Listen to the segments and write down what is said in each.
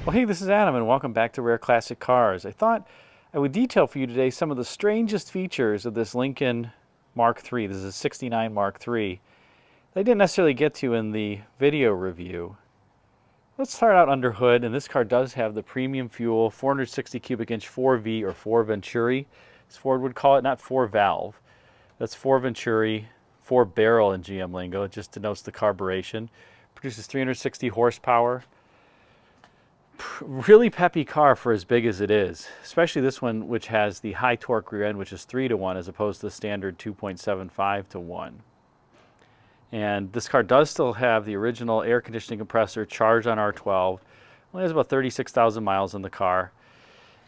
Well, hey, this is Adam, and welcome back to Rare Classic Cars. I thought I would detail for you today some of the strangest features of this Lincoln Mark III. This is a 69 Mark III. I didn't necessarily get to in the video review. Let's start out under hood, and this car does have the premium fuel 460 cubic inch 4V or 4 Venturi, as Ford would call it, not 4 valve. That's 4 Venturi, 4 barrel in GM lingo. It just denotes the carburation. Produces 360 horsepower. Really peppy car for as big as it is, especially this one, which has the high torque rear end, which is 3-to-1 as opposed to the standard 2.75-to-1. And this car does still have the original air conditioning compressor charged on R12. Only has about 36,000 miles in the car.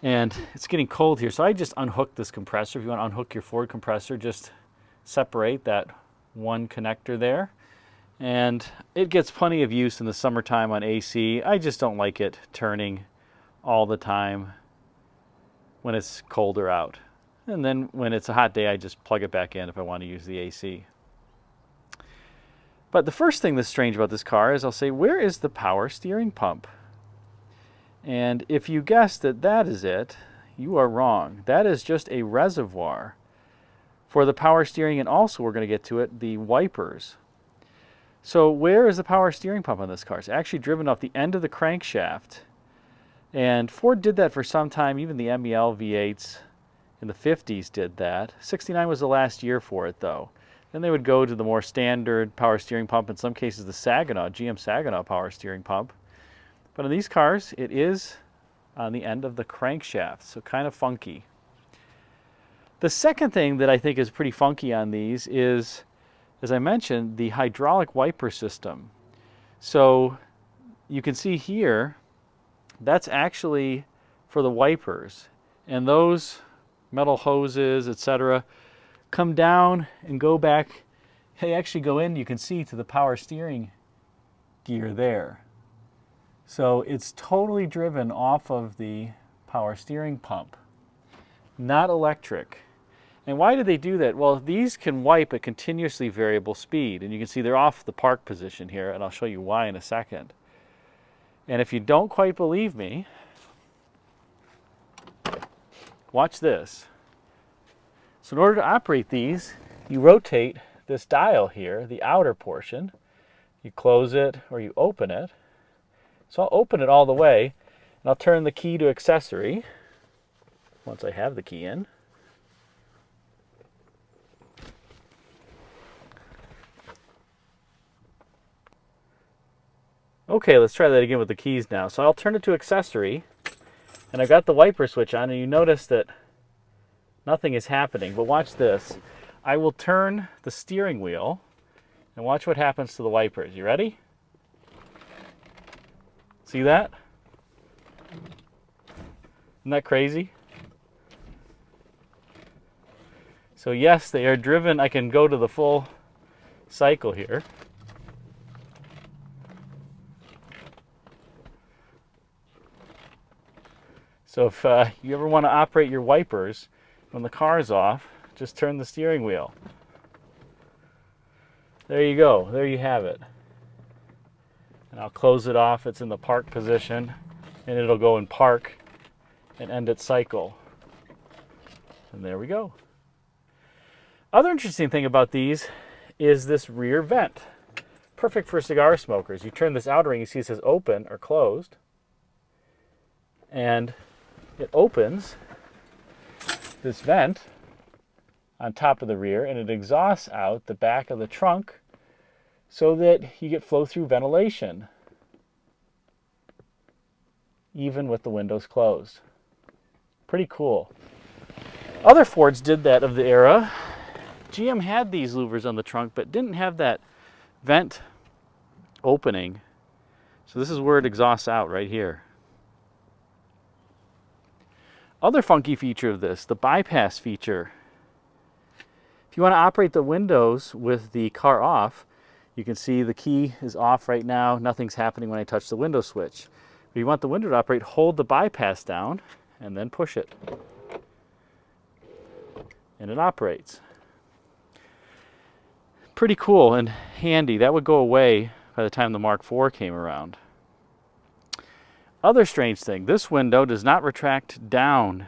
And it's getting cold here, so I just unhooked this compressor. If you want to unhook your Ford compressor, just separate that one connector there. And it gets plenty of use in the summertime on AC. I just don't like it turning all the time when it's colder out. And then when it's a hot day, I just plug it back in if I want to use the AC. But the first thing that's strange about this car is I'll say, where is the power steering pump? And if you guess that that is it, you are wrong. That is just a reservoir for the power steering, and also, we're going to get to it, the wipers. So where is the power steering pump on this car? It's actually driven off the end of the crankshaft. And Ford did that for some time. Even the MEL V8s in the 50s did that. 69 was the last year for it, though. Then they would go to the more standard power steering pump, in some cases the Saginaw, GM Saginaw power steering pump. But in these cars, it is on the end of the crankshaft, so kind of funky. The second thing that I think is pretty funky on these is, as I mentioned, the hydraulic wiper system. So you can see here, that's actually for the wipers. And those metal hoses, etc., come down and go back. They actually go in, you can see, to the power steering gear there. So it's totally driven off of the power steering pump, not electric. And why do they do that? Well, these can wipe at continuously variable speed. And you can see they're off the park position here, and I'll show you why in a second. And if you don't quite believe me, watch this. So in order to operate these, you rotate this dial here, the outer portion. You close it or you open it. So I'll open it all the way, and I'll turn the key to accessory once I have the key in. Okay, let's try that again with the keys now. So I'll turn it to accessory, and I've got the wiper switch on, and you notice that nothing is happening. But watch this. I will turn the steering wheel, and watch what happens to the wipers. You ready? See that? Isn't that crazy? So yes, they are driven. I can go to the full cycle here. So if you ever want to operate your wipers when the car's off, just turn the steering wheel. There you go. There you have it. And I'll close it off. It's in the park position, and it'll go in park and end its cycle. And there we go. Other interesting thing about these is this rear vent. Perfect for cigar smokers. You turn this outer ring, you see it says open or closed. And it opens this vent on top of the rear, and it exhausts out the back of the trunk so that you get flow-through ventilation, even with the windows closed. Pretty cool. Other Fords did that of the era. GM had these louvers on the trunk, but didn't have that vent opening. So this is where it exhausts out, right here. Other funky feature of this, the bypass feature. If you want to operate the windows with the car off, you can see the key is off right now. Nothing's happening when I touch the window switch. If you want the window to operate, hold the bypass down and then push it. And it operates. Pretty cool and handy. That would go away by the time the Mark IV came around. Other strange thing, this window does not retract down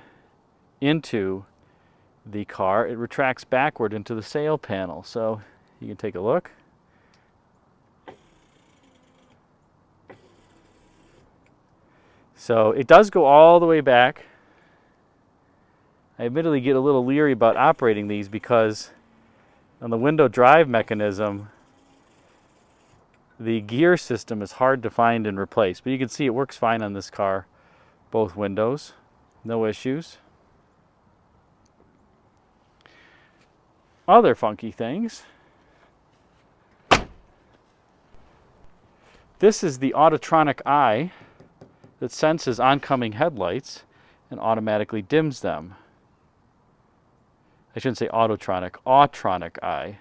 into the car. It retracts backward into the sail panel. So you can take a look. So it does go all the way back. I admittedly get a little leery about operating these because on the window drive mechanism, the gear system is hard to find and replace. But you can see it works fine on this car. Both windows, no issues. Other funky things. This is the Autotronic eye that senses oncoming headlights and automatically dims them. I shouldn't say autotronic, Autronic eye.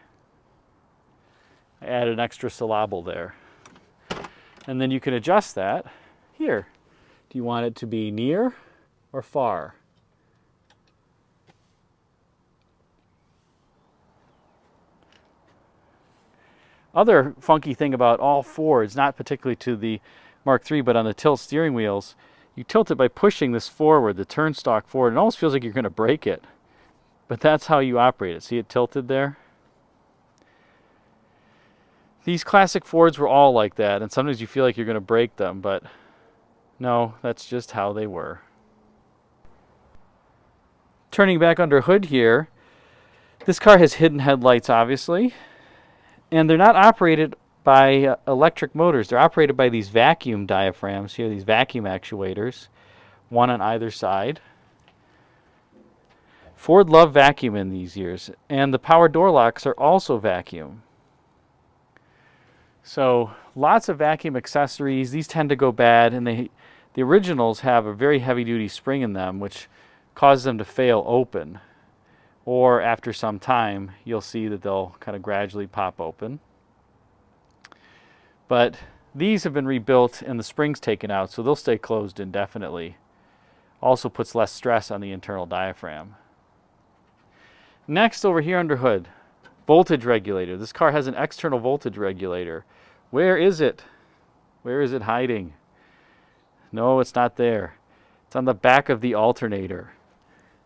I added an extra syllable there. And then you can adjust that here. Do you want it to be near or far? Other funky thing about all Fords, not particularly to the Mark III, but on the tilt steering wheels, you tilt it by pushing this forward, the turn stalk forward. It almost feels like you're going to break it. But that's how you operate it. See it tilted there? These classic Fords were all like that, and sometimes you feel like you're going to break them, but no, that's just how they were. Turning back under hood here, this car has hidden headlights, obviously, and they're not operated by electric motors. They're operated by these vacuum diaphragms here, these vacuum actuators, one on either side. Ford loved vacuum in these years, and the power door locks are also vacuum. So lots of vacuum accessories. These tend to go bad, and the originals have a very heavy-duty spring in them, which causes them to fail open. Or after some time, you'll see that they'll kind of gradually pop open. But these have been rebuilt and the springs taken out, so they'll stay closed indefinitely. Also puts less stress on the internal diaphragm. Next, over here under hood, voltage regulator. This car has an external voltage regulator. Where is it? Where is it hiding? No, it's not there. It's on the back of the alternator.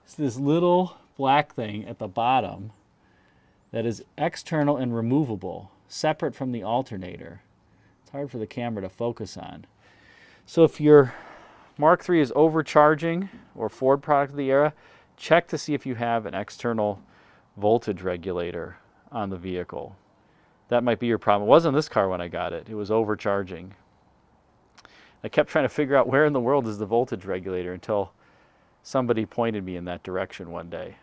It's this little black thing at the bottom that is external and removable, separate from the alternator. It's hard for the camera to focus on. So if your Mark III is overcharging, or Ford product of the era, check to see if you have an external voltage regulator on the vehicle. That might be your problem. It wasn't this car when I got it. It was overcharging. I kept trying to figure out where in the world is the voltage regulator until somebody pointed me in that direction one day.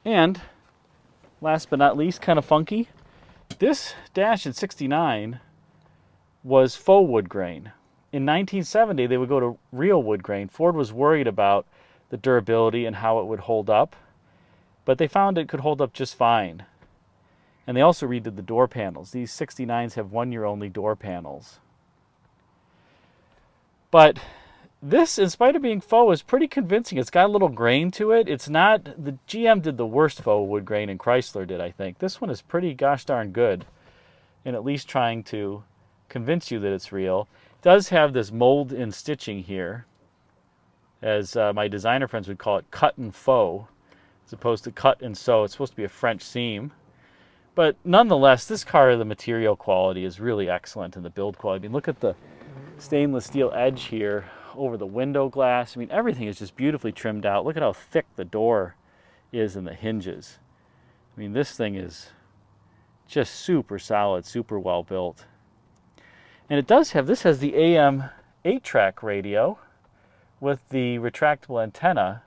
And last but not least, kind of funky, this dash in '69 was faux wood grain. In 1970, they would go to real wood grain. Ford was worried about the durability and how it would hold up, but they found it could hold up just fine. And they also redid the door panels. These 69s have one-year-only door panels. But this, in spite of being faux, is pretty convincing. It's got a little grain to it. It's not, the GM did the worst faux wood grain, and Chrysler did, I think. This one is pretty gosh darn good in at least trying to convince you that it's real. It does have this mold and stitching here, as my designer friends would call it, cut and faux, as opposed to cut and sew. It's supposed to be a French seam. But nonetheless, this car, the material quality is really excellent, and the build quality. I mean, look at the stainless steel edge here over the window glass. I mean, everything is just beautifully trimmed out. Look at how thick the door is and the hinges. I mean, this thing is just super solid, super well built. And it does have, this has the AM 8-track radio with the retractable antenna,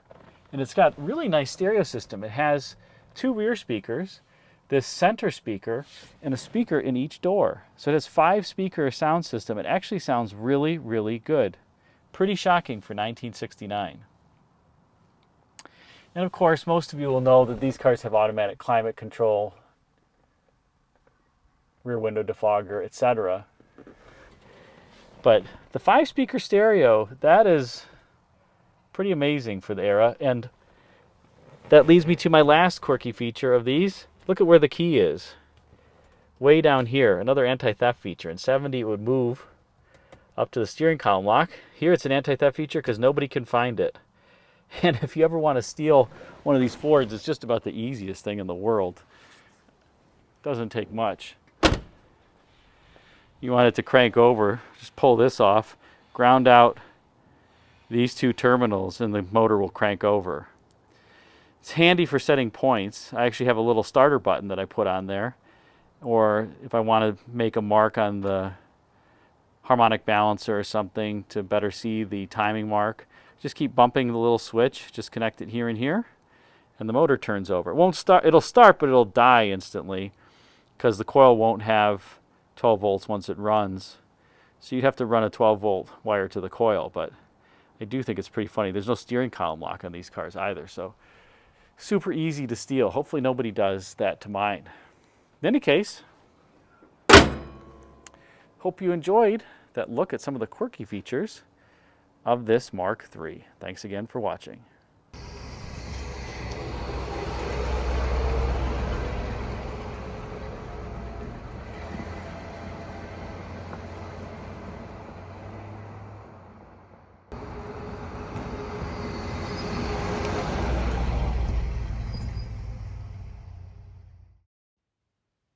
and it's got really nice stereo system. It has 2 rear speakers, this center speaker, and a speaker in each door. So it has 5-speaker sound system. It actually sounds really, really good. Pretty shocking for 1969. And of course, most of you will know that these cars have automatic climate control, rear window defogger, etc. But the 5-speaker stereo, that is pretty amazing for the era. And That leads me to my last quirky feature of these. Look at where the key is. Way down here, another anti-theft feature. In 70 it would move up to the steering column lock. Here it's an anti-theft feature because nobody can find it. And if you ever want to steal one of these Fords, it's just about the easiest thing in the world. Doesn't take much. You want it to crank over, just pull this off, ground out these two terminals, and the motor will crank over. It's handy for setting points. I actually have a little starter button that I put on there. Or if I want to make a mark on the harmonic balancer or something to better see the timing mark, just keep bumping the little switch, just connect it here and here, and the motor turns over. It won't start, it'll start, but it'll die instantly because the coil won't have 12 volts once it runs. So you'd have to run a 12 volt wire to the coil, but I do think it's pretty funny. There's no steering column lock on these cars either, so super easy to steal. Hopefully nobody does that to mine. In any case, hope you enjoyed that look at some of the quirky features of this Mark III. Thanks again for watching.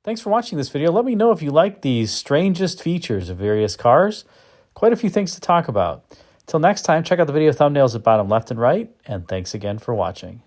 Thanks for watching this video. Let me know if you like these strangest features of various cars. Quite a few things to talk about. Till next time, check out the video thumbnails at bottom left and right, and thanks again for watching.